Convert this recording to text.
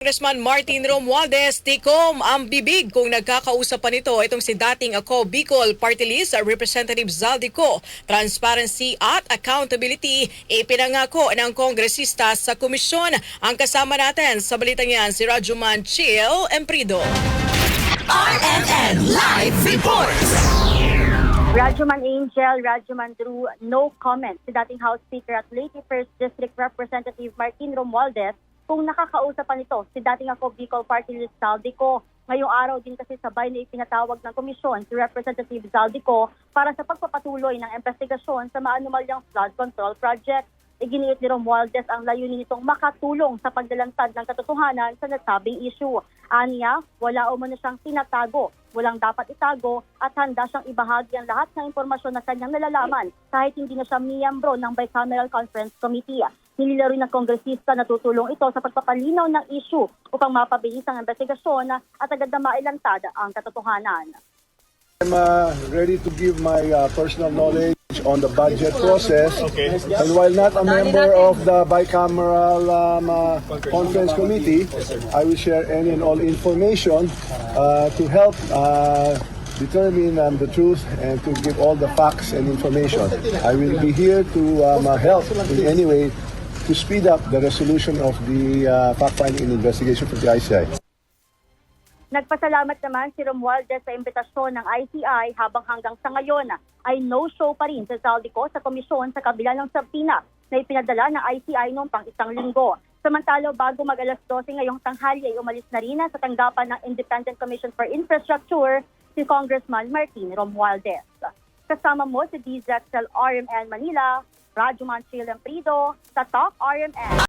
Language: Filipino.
Congressman Martin Romualdez tikom ang bibig kung nagkakausap pa nito itong si dating ako Bicol Party List Representative Zaldico. Transparency at accountability ipinangako ng kongresista sa komisyon. Ang kasama natin sa balitang yan si Rajuman Chill Emprido. RMN Live Reports! Rajuman Angel, Rajuman Drew, no comment si dating House Speaker at Leyte 1st District Representative Martin Romualdez kung nakakausapan nito si dating ako Bicol Party List Zaldico. Ngayong araw din kasi sabay na ipinatawag ng komisyon si Representative Zaldico para sa pagpapatuloy ng investigasyon sa maanumalyang flood control project. Iginiit ni Romualdez ang layunin nitong makatulong sa paglalantad ng katotohanan sa nasabing issue. Aniya, wala umano siyang tinatago, walang dapat itago at handa siyang ibahagi ang lahat ng impormasyon na kanyang nalalaman kahit hindi na siya miyembro ng Bicameral Conference Committee. Nililaro ng kongresista na tutulong ito sa pagpapalinaw ng issue upang mapabilis ang investigasyon at agad na mailantad ang katotohanan. I'm ready to give my personal knowledge on the budget process. And while not a member of the bicameral conference committee, I will share any and all information to help determine the truth and to give all the facts and information. I will be here to help in any way to speed up the resolution of the fact-finding and investigation for the ICI. Nagpasalamat naman si Romualdez sa imbitasyon ng ICI habang hanggang sa ngayon ay no-show pa rin si Zaldico sa komisyon sa kabila ng sabina na ipinadala ng ICI noong pang isang linggo. Samantalo, bago mag-alas 12 ngayong tanghali ay umalis na rin sa tanggapan ng Independent Commission for Infrastructure si Congressman Martin Romualdez. Kasama mo si DZXL RMN Manila, Rajuman Chill Emprido sa Top RMN.